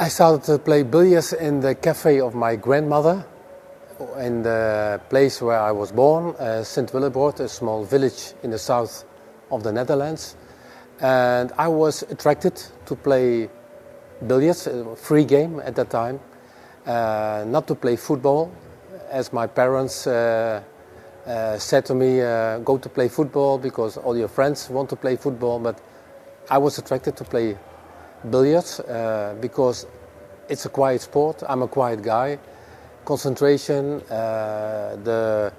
I started to play billiards in the cafe of my grandmother in the place where I was born, Sint-Willebroord, a small village in the south of the Netherlands. And I was attracted to play billiards, a free game at that time, not to play football, as my parents said to me, go to play football because all your friends want to play football, but I was attracted to play billiards because it's a quiet sport. I'm a quiet guy. Concentration, the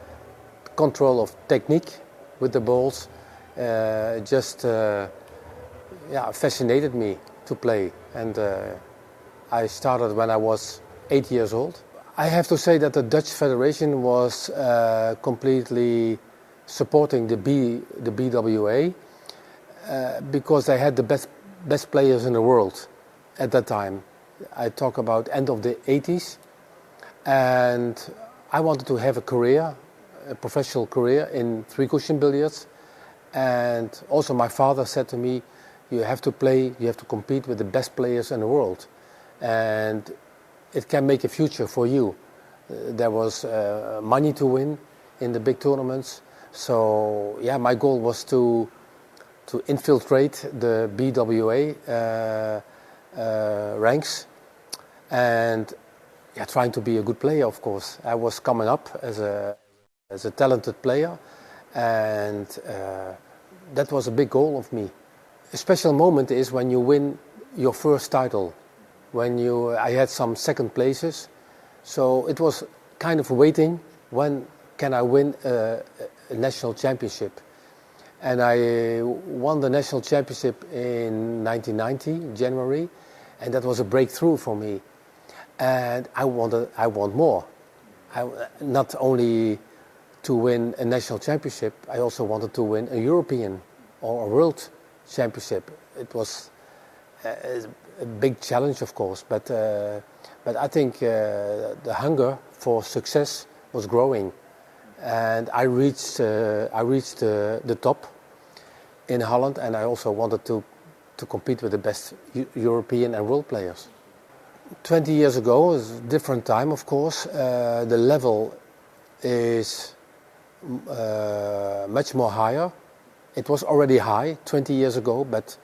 control of technique with the balls just fascinated me to play. And I started when I was 8 years old. I have to say that the Dutch Federation was completely supporting the BWA because they had the best players in the world at that time. I talk about end of the 80s, and I wanted to have a career, a professional career in three-cushion billiards. And also my father said to me, you have to play, you have to compete with the best players in the world. And it can make a future for you. There was money to win in the big tournaments. So yeah, my goal was to infiltrate the BWA ranks and trying to be a good player, of course. I was coming up as a talented player, and that was a big goal of me. A special moment is when you win your first title. I had some second places, so it was kind of waiting, when can I win a national championship? And I won the national championship in 1990, January, and that was a breakthrough for me. And I want more. Not only to win a national championship, I also wanted to win a European or a world championship. It was a big challenge, of course, but I think the hunger for success was growing, and I reached the top in Holland, and I also wanted to compete with the best European and world players. 20 years ago was a different time, of course. The level is much more higher. It was already high 20 years ago, but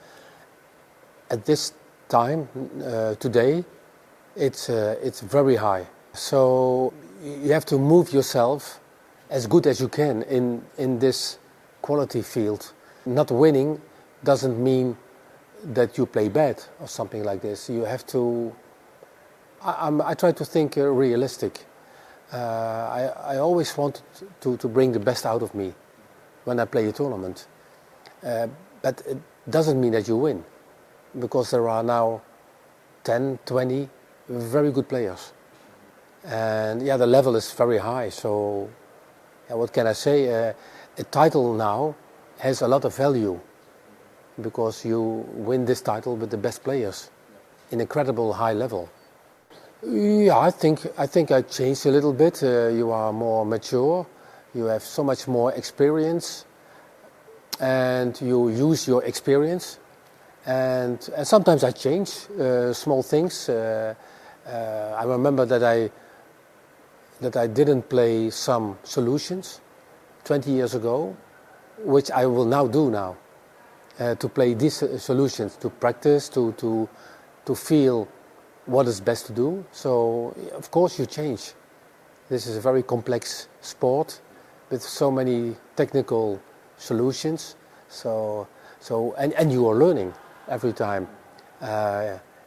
at this time, today, it's very high. So you have to move yourself as good as you can in this quality field. Not winning doesn't mean that you play bad or something like this. You have to. I try to think realistic. I always want to bring the best out of me when I play a tournament. But it doesn't mean that you win, because there are now 10, 20 very good players. And the level is very high. So what can I say? A title now has a lot of value because you win this title with the best players in incredible high level. Yeah, I think I changed a little bit. You are more mature, you have so much more experience, and you use your experience. And sometimes I change small things. I remember that I didn't play some solutions 20 years ago, which I will now do now. To play these solutions, to practice, to feel what is best to do. So of course you change. This is a very complex sport with so many technical solutions. So you are learning every time.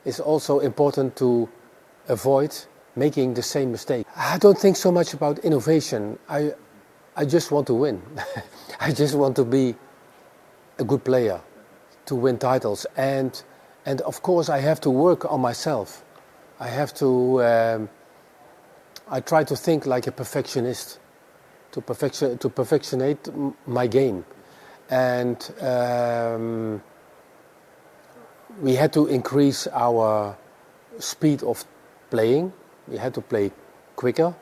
It's also important to avoid making the same mistake. I don't think so much about innovation. I just want to win. I just want to be a good player, to win titles, and of course I have to work on myself. I have to. I try to think like a perfectionist, to perfectionate my game, and we had to increase our speed of playing. We had to play quicker,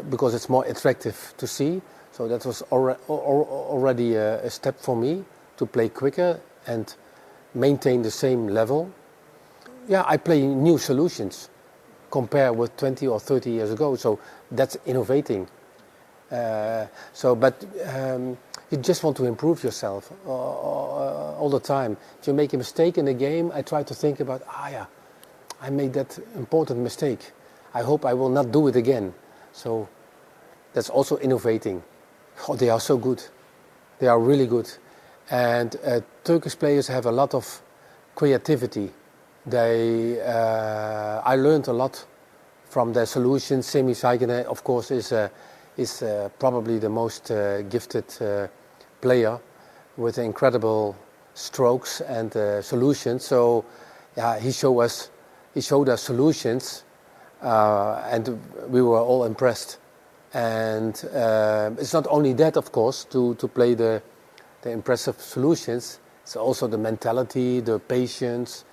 because it's more attractive to see. So that was already a step for me, to play quicker and maintain the same level. I play new solutions compared with 20 or 30 years ago. So that's innovating. But you just want to improve yourself all the time. If you make a mistake in a game, I try to think about, I made that important mistake. I hope I will not do it again. So that's also innovating. Oh, they are so good. They are really good. And Turkish players have a lot of creativity. I learned a lot from their solutions. Semih Saygıner, of course, is probably the most gifted player with incredible strokes and solutions. So he showed us solutions, and we were all impressed. And it's not only that, of course, to play the impressive solutions. It's also the mentality, the patience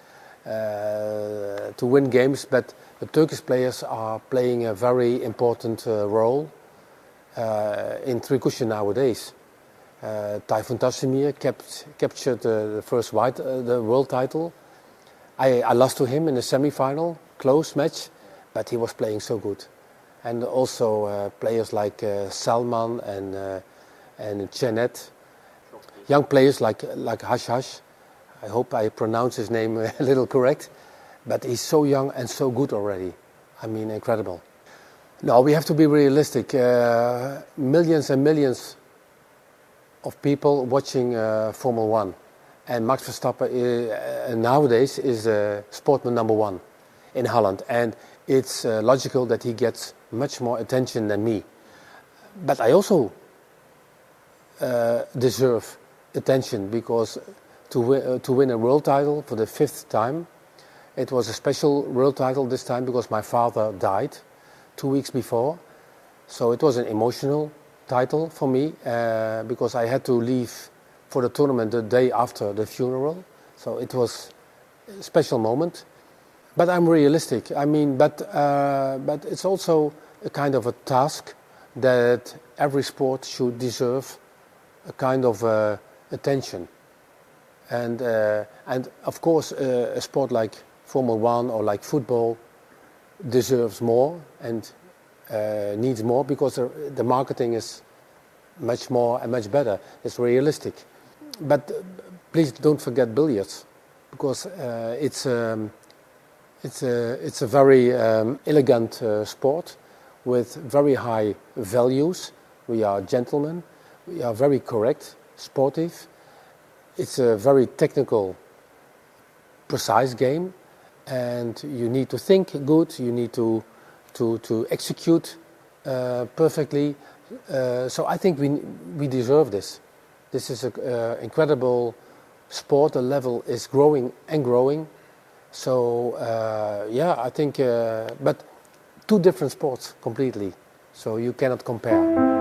to win games. But the Turkish players are playing a very important role in Three-Cushion nowadays. Tayfun Tasdemir captured the first the world title. I lost to him in the semi-final, close match, but he was playing so good. And also players like Salman and Chenet, young players like Hash. I hope I pronounce his name a little correct, but he's so young and so good already. I mean, incredible. No, we have to be realistic. Millions and millions of people watching Formula One, and Max Verstappen nowadays is sportsman number one in Holland, and it's logical that he gets much more attention than me. But I also deserve attention, because to win a world title for the 5th time, it was a special world title this time because my father died 2 weeks before. So it was an emotional title for me because I had to leave for the tournament the day after the funeral. So it was a special moment. But I'm realistic. I mean, but it's also a kind of a task that every sport should deserve a kind of attention. And of course, a sport like Formula One or like football deserves more and needs more, because the marketing is much more and much better. It's realistic. But please don't forget billiards, because it's a very elegant sport with very high values. We are gentlemen. We are very correct, sportive. It's a very technical, precise game, and you need to think good. You need to execute perfectly. So I think we deserve this. This is an incredible sport. The level is growing and growing. So I think, but two different sports completely. So you cannot compare.